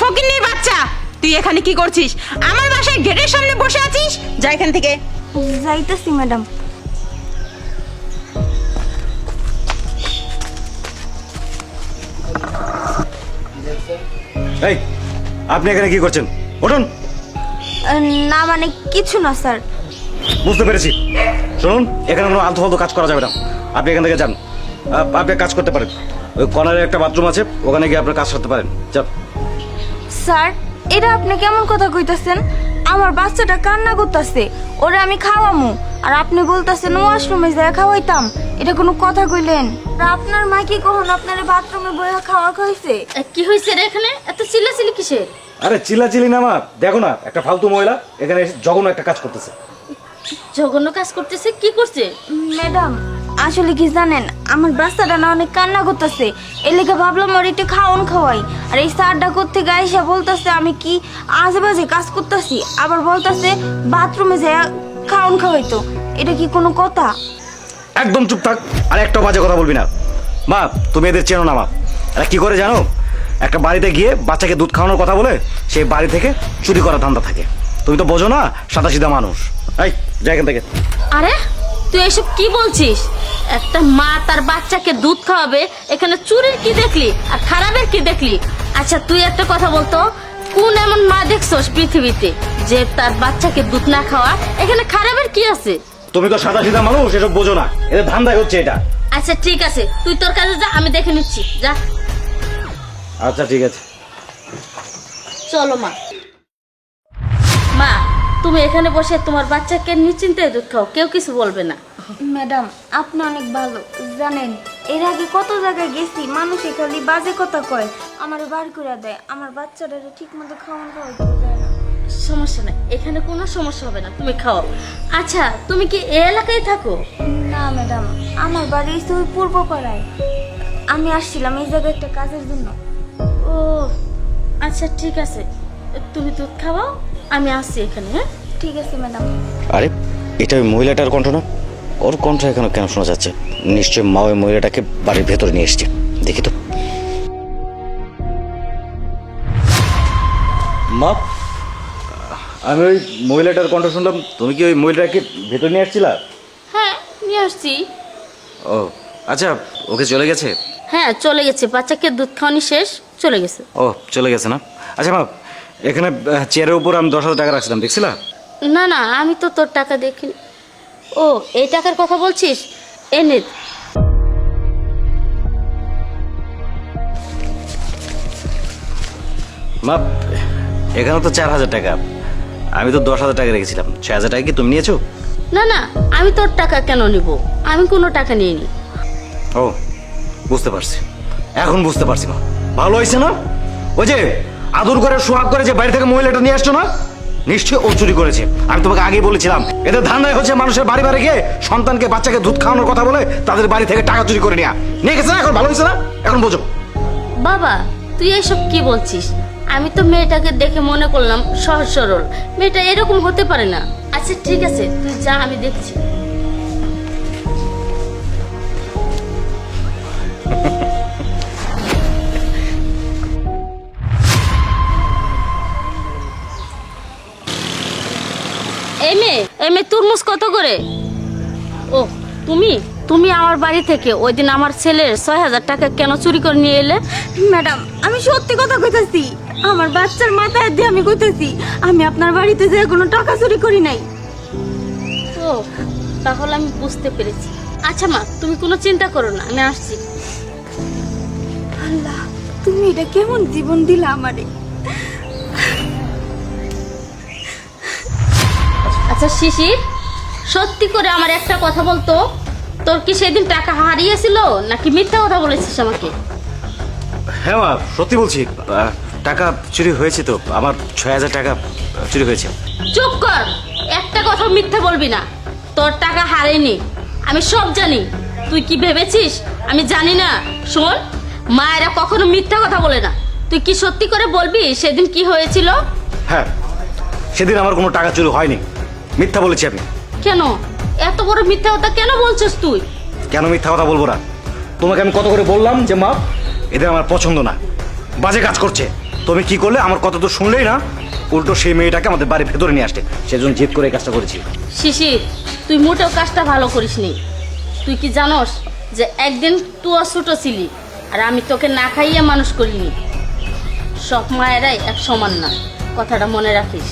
ফকিন্নির বাচ্চা, তুই এখানে কি করছিস? আমার বাসায় গেটের সামনে বসে আছিস, যা এখান থেকে। যাইতেছি ম্যাডাম। এই, আপনি এখানে কি করছেন? উঠুন। না মানে কিছু না স্যার। বুঝতে পেরেছি। শুনুন, এখানে কোনো আলতু ফালতু কাজ করা যাবে না। আপনি এখান থেকে যান। আপনি কাজ করতে পারেন, ওই কর্নারে একটা বাথরুম আছে, ওখানে গিয়ে আপনার কাজ করতে পারেন। যান। স্যার, এটা আপনি কেমন কথা কইতাছেন? আমার বাচ্চাটা কান্না করতেছে, ওরে আমি খাওয়ামু, আর আপনি বলতেছেন ওয়াশরুমে যায় খাওয়াইতাম। এটা কোনো কথা কইলেন? আর আপনার মা কি কখন আপনার বাথরুমে বইয়া খাওয়া খাইছে? কি হয়েছে রে এখানে এত চিল্লাচিল্লি কিসের? আরে চিল্লাচিল্লি না মা, দেখো না একটা ফালতু মহিলা এখানে এসে জঘন্য একটা কাজ করতেছে। জঘন্য কাজ করতেছে? কি করছে? ম্যাডাম, আসলে কি জানেন, আমার বাচ্চাটা না অনেক কান্না করতেছে, এর লেগে ভাবলাম ওর একটু খাওয়ান খাওয়াই। আর এই স্যারটা করতে গাইসা বলতেছে আমি কি আজেবাজে কাজ করতেছি, আবার বলতেছে বাথরুমে যায় খাওয়ান খাওয়াইতো। এটা কি কোনো কথা? একদম চুপ থাক, আর একটা বাজে কথা বলবি না। মা, তুমি এদের চেনো না মা, এরা কি করে জানো? একটা বাড়িতে গিয়ে বাচ্চাকে দুধ খাওয়ানোর কথা বলে সেই বাড়ি থেকে চুরি করার ধান্দা থাকে। তুমি তো বোঝো না, সাদাসিধা মানুষ। এই, যা এখান থেকে। আরে তুই এসব কি বলছিস? একটা মা তার বাচ্চাকে দুধ খাওয়াবে, এখানে চুরির কি দেখলি আর খারাপের কি দেখলি? আচ্ছা তুই একটা কথা বলতো, কোন এমন মা দেখছস পৃথিবীতে যে তার বাচ্চাকে দুধ না খাওয়া? এখানে খারাপের কি আছে? তুমি তো সাদাসিধা মানুষ, এসব বোঝো না। এদের ধান্দাই হচ্ছে এটা। আচ্ছা ঠিক আছে, তুই তোর কাছে যা, আমি দেখে নিচ্ছি, যা। আচ্ছা ঠিক আছে। চলো মা। মা, তুমি এখানে বসে তোমার বাচ্চাকে নিশ্চিন্তে দুধ খাও, কেউ কিছু বলবে না। ম্যাডাম, আপনি অনেক ভালো। জানেন, এর আগে কত জায়গায় গেছি, মানুষে খালি বাজে কথা কয়, আমার বার করে দেয়, আমার বাচ্চাটা ঠিক মতো খাওয়ান খাওয়াইতে দেয় না। সমস্যা নাই, এখানে কোনো সমস্যা হবে না, তুমি খাও। আচ্ছা তুমি কি এই এলাকায় থাকো? না ম্যাডাম, আমার বাড়ি হচ্ছে ওই পূর্ব পাড়ায়। আমি আসছিলাম এই জায়গায় একটা কাজের জন্য। ও আচ্ছা ঠিক আছে, তুমি দুধ খাওয়াও, আমি আসছি এখানে। হ্যাঁ ঠিক আছে ম্যাডাম। আরে, এটা ওই মহিলাটার কণ্ঠ না? ওর কণ্ঠ এখানে কেন শোনা যাচ্ছে? নিশ্চয় মা ওই মহিলাটাকে বাড়ির ভেতরে নিয়ে এসছে। দেখি তো। মা, আমি ওই মহিলাটার কণ্ঠ শুনলাম। তুমি কি ওই মহিলাটাকে ভেতরে নিয়ে আসছিলা? হ্যাঁ নিয়ে আসছি। ও আচ্ছা, ওকে চলে গেছে? হ্যাঁ চলে গেছে, বাচ্চাকে দুধ খাওয়ানি শেষ, চলে গেছে। ও চলে গেছে না? আচ্ছা মা, এখানে চেয়ারের উপর আমি 10,000 টাকা রাখছিলাম, দেখছিলা? না না, আমি তো তোর টাকা দেখিনি। ও এই টাকার কথা বলছিস? এনে মা, এখানে তো 4,000 টাকা, আমি তো 10,000 টাকা রেখেছিলাম। 6,000 টাকা কি তুমি নিয়েছো? না না, আমি তোর টাকা কেন নিব? আমি কোনো টাকা নিইনি। ও বুঝতে পারছি, এখন বুঝতে পারছি মা। ভালো হয়েছে না? ওই যে আদর করে সোহাগ করে যে বাড়ি থেকে মহিলাটা নিয়ে আসছো না, নিশ্চয়ই ও চুরি করেছে। আমি তোমাকে আগেই বলেছিলাম, এদের ধান্দায় হচ্ছে মানুষের বাড়ি বাড়ি গিয়ে সন্তানকে বাচ্চাকে দুধ খাওয়ানোর কথা বলে তাদের বাড়ি থেকে টাকা চুরি করে নিয়ে গেছে না। এখন ভালো হয়েছে না? এখন বোঝো। বাবা তুই এসব কি বলছিস? আমি তো মেয়েটাকে দেখে মনে করলাম সহজ সরল, মেয়েটা এরকম হতে পারে না। আচ্ছা ঠিক আছে, তুই যা, আমি দেখছি। এমএ তরমুজ কত করে? ও তুমি তুমি আমার বাড়ি থেকে ওই দিন আমার ছেলের 6,000 টাকা কেন চুরি করে নিয়ে এলে? ম্যাডাম, আমি সত্যি কথা কইতাছি, আমার বাচ্চার মাথায় দিয়ে আমি কইতাছি, আমি আপনার বাড়িতে যে কোনো টাকা চুরি করি নাই। ও তাহলে আমি বুঝতে পেরেছি। আচ্ছা মা, তুমি কোনো চিন্তা করো না, আমি আসছি। আল্লাহ, তুমি এটা কেমন জীবন দিলা আমারে। আচ্ছা শিশির, সত্যি করে আমার একটা কথা বলতো, তোর কি সেদিন টাকা হারিয়েছিল নাকি মিথ্যা কথা বলেছিস আমাকে? হ্যাঁ মা, সত্যি বলছি, টাকা চুরি হয়েছে তো। আমার 6,000 টাকা চুরি হয়েছে। চুপ কর, একটা কথা মিথ্যা বলবি না। তোর টাকা হারেনি, আমি সব জানি। তুই কি ভেবেছিস আমি জানি না? শোন, মায়েরা কখনো মিথ্যা কথা বলে না। তুই কি সত্যি করে বলবি সেদিন কি হয়েছিল? হ্যাঁ, সেদিন আমার কোনো টাকা চুরি হয়নি, মিথ্যা বলেছি আমি। কেন এত বড় মিথ্যা কথা কেন বলছিস তুই? কেন মিথ্যা কথা বলবো না? তোমাকে আমি কত করে বললাম যে মা, এদের আমার পছন্দ না, বাজে কাজ করছে। তুমি কি করলে আমার কথা তো শুনলেই না, উল্টো সেই মেয়েটাকে আমাদের বাড়ির ভেতরে নিয়ে আসতে, সেজন্য জেদ করে এই কাজটা করেছি। শিশির, তুই মোটেও কাজটা ভালো করিসনি। তুই কি জানোস যে একদিন তুইও ছোট ছিলি, আর আমি তোকে না খাইয়ে মানুষ করিনি। সব মায়েরাই এক সমান না, কথাটা মনে রাখিস।